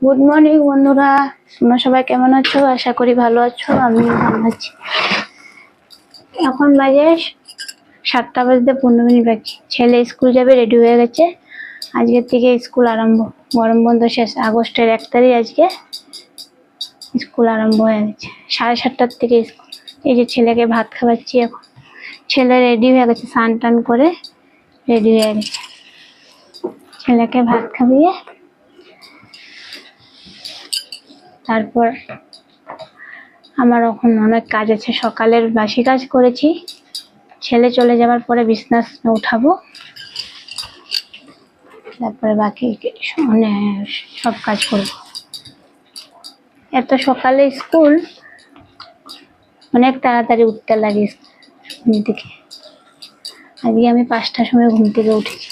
Good morning বন্ধুরা, তোমরা সবাই কেমন আছো? আশা করি ভালো আছো। আমি ভালো আছি। এখন বাজে 7:15 বাকি। ছেলে স্কুল যাবে, রেডি হয়ে গেছে। আজকের থেকে স্কুল আরম্ভ, গরম বন্ধ শেষ। আগস্টের 1 তারিখ আজকে স্কুল আরম্ভ হয়ে গেছে। 7:30টার থেকে স্কুল। এই যে ছেলেকে ভাত খাওয়াচ্ছি এখন। ছেলে রেডি হয়ে গেছে, স্নান টান করে রেডি হয়ে গেছে। ছেলেকে ভাত খাইয়ে তারপর আমার এখন অনেক কাজ আছে। সকালের বাসি কাজ করেছি, ছেলে চলে যাওয়ার পরে বিছানা উঠাবো, তারপরে বাকি সব কাজ করব। এত সকালে স্কুল, অনেক তাড়াতাড়ি উঠতে লাগে ঘুম থেকে। আজকে আমি 5টার সময় ঘুম থেকে উঠেছি।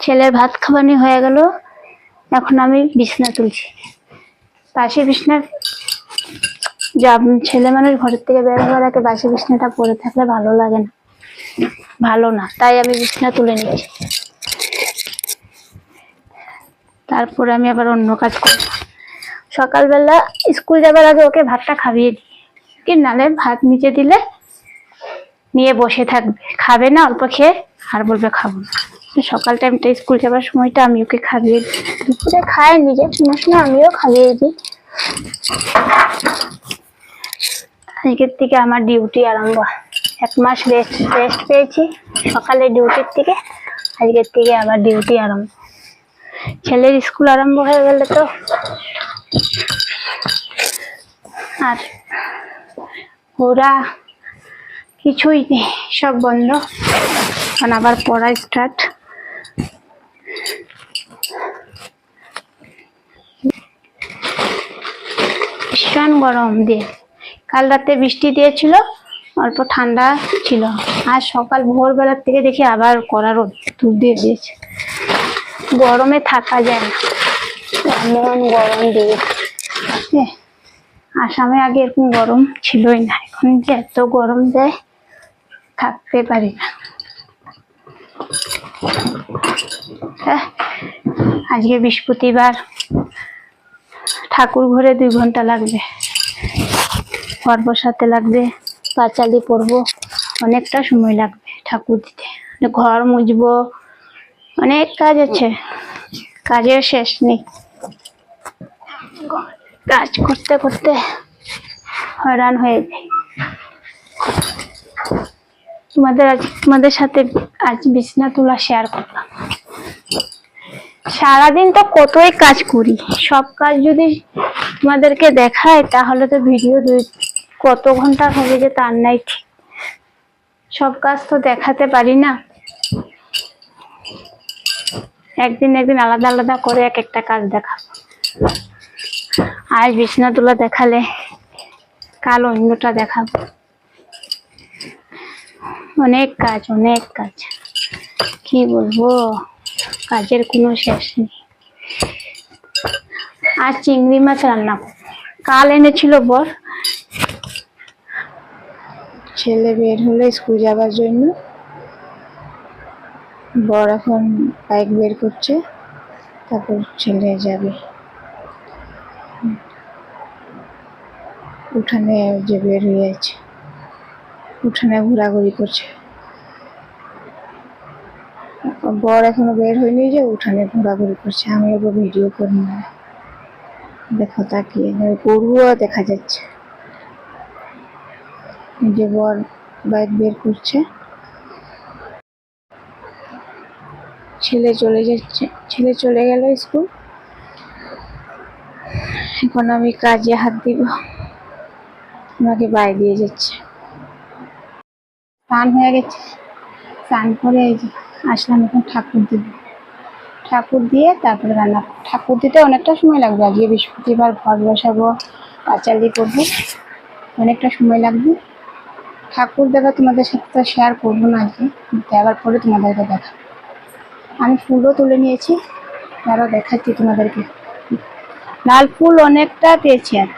ছেলের ভাত খাওয়ানো হয়ে গেল, এখন আমি বিছানা তুলছি। বাসি বিছানা, ছেলে মানুষ ঘরের থেকে বের হওয়ার আগে বাসি বিছানাটা পরে থাকলে ভালো লাগে না, ভালো না, তাই আমি বিছানা তুলে নিচ্ছি। তারপরে আমি আবার অন্য কাজ করব। সকালবেলা স্কুল যাবার আগে ওকে ভাতটা খাইয়ে দিই, কি নালে ভাত নিচে দিলে নিয়ে বসে থাকবে, খাবে না, অল্প খেয়ে আর বলবে খাবো না। সকাল টাইমটা স্কুল যাবার সময়টা আমি ওকে খাইয়ে দিই। দুপুরে খায় নিজে, কোনো সময় আমিও খাইয়ে দিই। আজকের থেকে আমার ডিউটি আরম্ভ। 1 মাস রেস্ট পেয়েছি সকালে ডিউটির থেকে, আজকের থেকে আবার ডিউটি আরম্ভ। ছেলের স্কুল আরম্ভ হয়ে গেলে তো আর ওরা কিছুই নেই, সব বন্ধ। এখন আবার পড়া স্টার্ট। ভীষণ গরম দিয়ে, কাল রাতে বৃষ্টি দিয়েছিল, অল্প ঠান্ডা ছিল। আজ সকাল ভোরবেলার থেকে দেখি আবার কড়া রোদ দিয়ে দিয়েছে। গরমে থাকা যায় না, এমন গরম দিয়েছে। আসামে আগে এরকম গরম ছিলই না, এখন যে এত গরম দেয় থাকতে পারি না। আজকে বৃহস্পতিবার, ঠাকুর ঘরে 2 ঘন্টা লাগবে, ঘর বসাতে লাগবে, পাঁচালি পড়বো, অনেকটা সময় লাগবে ঠাকুর দিতে। ঘর মুছবো, অনেক কাজ আছে, কাজের শেষ নেই। কাজ করতে করতে হয়রান হয়ে যায়। তোমাদের সাথে আজ বিছানা তোলা শেয়ার করলাম। সারাদিন তো কতই কাজ করি, সব কাজ যদি তোমাদেরকে দেখায় তাহলে তো ভিডিও কত ঘন্টা হবে যে তার নাই ঠিক। সব কাজ তো দেখাতে পারি না, একদিন আলাদা আলাদা করে এক একটা কাজ দেখাবো। আজ বিছানা তোলা দেখালে কাল অন্যটা দেখাবো। অনেক কাজ, অনেক কাজ, কি বলবো, কাজের কোনো শেষ নেই। আজ চিংড়ি মাছ রান্না করবো, কাল এনেছিল বর। ছেলে বের হলো স্কুল যাবার জন্য, বর এখন বাইক বের করছে, তারপর ছেলে যাবে। উঠানে যে বের হয়ে আছে, উঠানে ঘোরাঘুরি করছে। বর এখনো বের হয়নি, যে উঠানে ঘোরাঘুরি করছে। আমি ওকে ভিডিও করি না, দেখো তাকিয়ে গরুও দেখা যাচ্ছে। যে বর বাইক বের করছে, ছেলে চলে যাচ্ছে, ছেলে চলে গেল স্কুল। এখন আমি কাজে হাত দিব, আমাকে বাই দিয়ে যাচ্ছে। স্নান হয়ে গেছে, স্নান করে এই যে আসলাম, এখন ঠাকুর দিব। ঠাকুর দিয়ে তারপরে রান্না। ঠাকুর দিতে অনেকটা সময় লাগবে, আজকে বৃহস্পতিবার, ঘর বসাবো, পাঁচালি করবো, অনেকটা সময় লাগবে। ঠাকুর দেওয়া তোমাদের সাথে তো শেয়ার করবো না, আজকে দেওয়ার পরে তোমাদেরকে দেখাবো। আমি ফুলও তুলে নিয়েছি, আরও দেখাচ্ছি তোমাদেরকে। লাল ফুল অনেকটা পেয়েছি। আর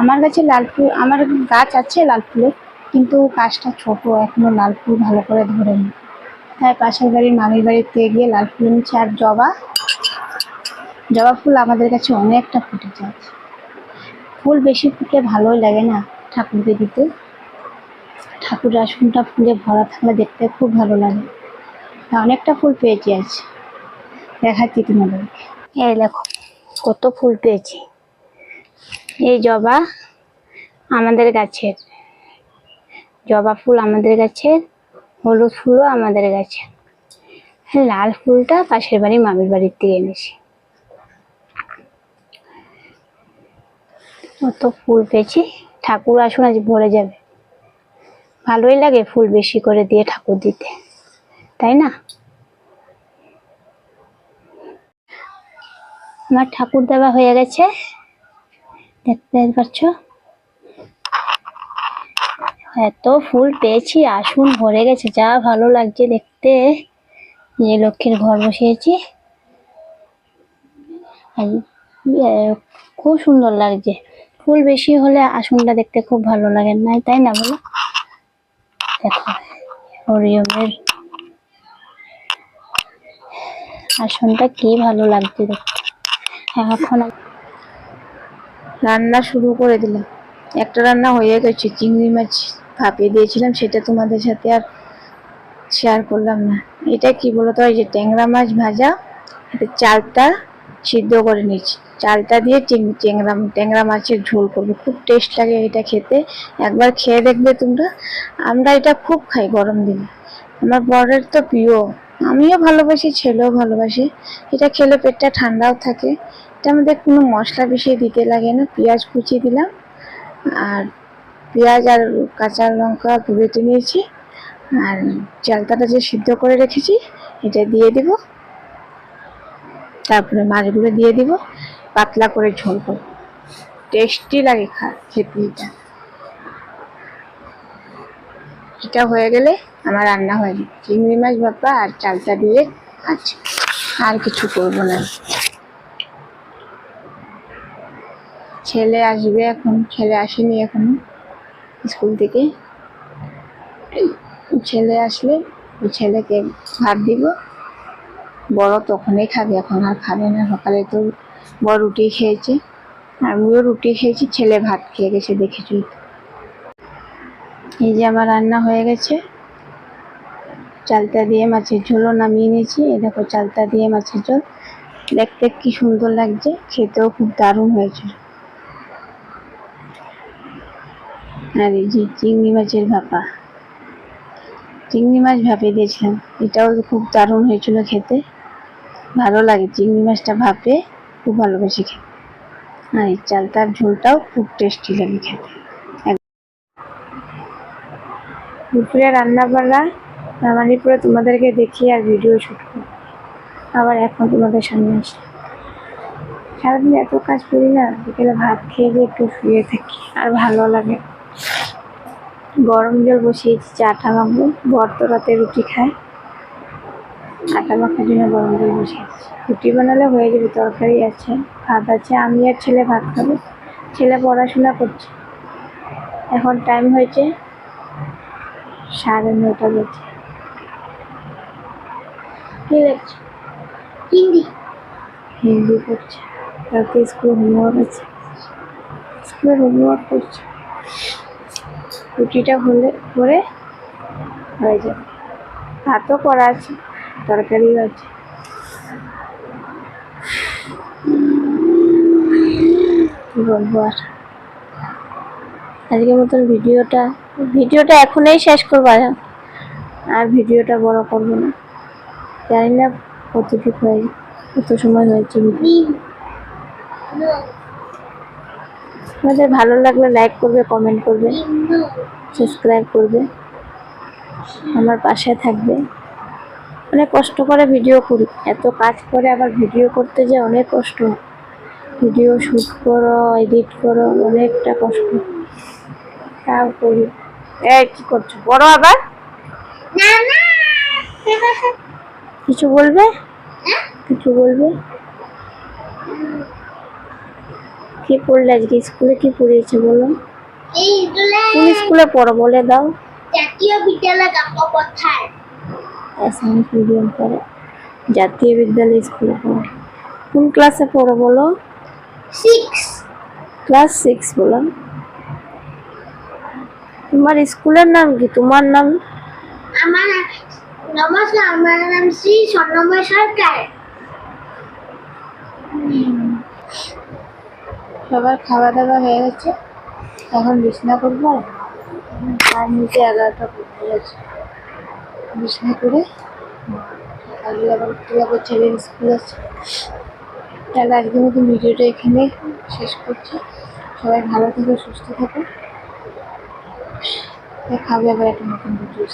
আমার কাছে লাল ফুল, আমার গাছ আছে লাল ফুলের, কিন্তু গাছটা ছোট, এখনো লাল ফুল ভালো করে ধরেনি। তাই পাশের বাড়ির মামির বাড়িতে গিয়ে লাল ফুল নিচ্ছে। আর জবা ফুল আমাদের কাছে অনেকটা ফুটেছে। ফুল বেশি ফুটলে ভালোই লাগে না ঠাকুরকে দিতে, ঠাকুরের আসনটা ফুলে ভরা থাকলে দেখতে খুব ভালো লাগে। অনেকটা ফুল পেয়েছি আজ, দেখাচ্ছি তোমাদেরকে। এই দেখো কত ফুল পেয়েছি। এই জবা আমাদের গাছের, জবা ফুল আমাদের গাছের, হলুদ ফুলও আমাদের গাছে, লাল ফুলটা পাশের বাড়ি মামির বাড়ির থেকে এনেছি। কত ফুল পেয়েছি, ঠাকুর আসুন আজ ভরে যাবে। ভালোই লাগে ফুল বেশি করে দিয়ে ঠাকুর দিতে, তাই না? আমার ঠাকুর দেওয়া হয়ে গেছে, দেখতে পাচ্ছ। এত ফুল পেয়েছি, আসুন ভরে গেছে, যা ভালো লাগছে দেখতে। যে লক্ষ্মীর ঘর বসিয়েছি, খুব সুন্দর লাগছে। ফুল বেশি হলে আসনটা দেখতে খুব ভালো লাগে, না তাই না বলো? দেখো হরিওমের আসনটা কি ভালো লাগছে দেখতে। এখন রান্না শুরু করে দিলাম। একটা রান্না হয়ে গেছে, চিংড়ি মাছ ভাপিয়ে দিয়েছিলাম, সেটা তোমাদের সাথে আর শেয়ার করলাম না। এটা কি বলতো, ওই যে ট্যাংরা মাছ ভাজা, চালটা সিদ্ধ করে নিচ্ছি, চালটা দিয়ে ট্যাংরা মাছের ঝোল করবো। খুব টেস্ট লাগে এটা খেতে, একবার খেয়ে দেখবে তোমরা। আমরা এটা খুব খাই গরম দিনে, আমার বরের তো প্রিয়, আমিও ভালোবাসি, ছেলেও ভালোবাসে। এটা খেলে পেটটা ঠান্ডাও থাকে। এটার মধ্যে কোনো মশলা বেশি দিতে লাগে না, পেঁয়াজ কুচি দিলাম, আর পেঁয়াজ আর কাঁচা লঙ্কা বেটে নিয়েছি, আর চালটাটা যে সিদ্ধ করে রেখেছি এটা দিয়ে দিব, তারপরে মাছগুলো দিয়ে দিব, পাতলা করে ঝোল করব। টেস্টি লাগে খেতে এটা। এটা হয়ে গেলে আমার রান্না হয়ে যাবে। চিংড়ি মাছ ভাপা আর চালটা দিয়ে আছে, আর কিছু করব না। ছেলে আসবে এখন, ছেলে আসেনি এখনো স্কুল থেকে। ছেলে আসলে ওই ছেলেকে ভাত দিব। বড় তখনই খাবে, এখন আর খাবে না। সকালে তো বড় রুটি খেয়েছে, আমিও রুটি খেয়েছি, ছেলে ভাত খেয়ে গেছে, দেখেছি। এই যে আমার রান্না হয়ে গেছে, চালতা দিয়ে মাছের ঝোলও নামিয়ে নিয়েছি। এই দেখো চালতা দিয়ে মাছের ঝোল, দেখতে কি সুন্দর লাগছে, খেতেও খুব দারুণ হয়েছে। আর এই যে চিংড়ি মাছের ভাপা, চিংড়ি মাছ ভাপিয়ে দিয়েছিলাম, এটাও খুব দারুণ হয়েছিল খেতে, ভালো লাগে। চিংড়ি মাছটা ভাপে খুব ভালোবাসি খেতে। আর এই চালতার ঝোলটাও খুব টেস্টি লাগে খেতে। দুপুরে রান্না বান্না নামানোর পরে তোমাদেরকে দেখি আর ভিডিও শুট করি, আবার এখন তোমাদের সামনে আসি। সারাদিন এত কাজ করি না, বিকেলে ভাত খেয়ে গিয়ে একটু শুয়ে থাকি, আর ভালো লাগে। গরম জল বসিয়েছি, আটা মাখবো। বর তো রাতে রুটি খায়, আটা মাখার জন্য গরম জল বসিয়েছি। রুটি বানালে হয়ে যাবে, তরকারি আছে, ভাত আছে। আমি আর ছেলে ভাত খাবো, ছেলে পড়াশোনা করছে। এখন টাইম হয়েছে 9:30 বাজে। কি লাগছে? হিন্দি করছে, কালকে স্কুল হোমওয়ার্ক আছে, স্কুলের হোমওয়ার্ক করছে। রুটিটা করে হয়ে যাবে, ভাতও করা আছে, তরকারিও আছে। বলবো আর আজকের মতন ভিডিওটা এখনই শেষ করবো, আর ভিডিওটা বড় করবো না। জানি না কত সময় হয়েছে। আপনাদের ভালো লাগলে লাইক করবে, কমেন্ট করবে, সাবস্ক্রাইব করবে, আমার পাশে থাকবে। অনেক কষ্ট করে ভিডিও করি, এত কাজ করে আবার ভিডিও করতে যে অনেক কষ্ট। ভিডিও শ্যুট করো, এডিট করো, অনেকটা কষ্ট, তাও করি। এই কি করছো? বড় আবার কিছু বলবে? কিছু বলবে? কি পড়লে আজকে স্কুলে, কি পড়িয়েছে বলো? কোন স্কুলে পড়ো বলে দাও। জাতীয় বিদ্যালয় কাকপথার। অ্যাসামিস মিডিয়াম পড়ো, জাতীয় বিদ্যালয় স্কুলে পড়ো। কোন ক্লাসে পড়ো বলো? 6। ক্লাস 6 বলো। তোমার স্কুলের নাম কি? তোমার নাম? আমার নমস্কার, আমার নাম শ্রী স্বর্ণময় সরকার। সবার খাওয়া দাওয়া হয়ে গেছে, এখন বিছনা করবো। আর নিচে 11টা পড়তে গেছে, বিছনা করে কালকে আবার যাবো, ছেলের স্কুল আছে। তাহলে আজকের মতো ভিডিওটা এখানে শেষ করছি। সবাই ভালো থেকো, সুস্থ থাকো। দেখাবে আবার একটা নতুন ভিডিও।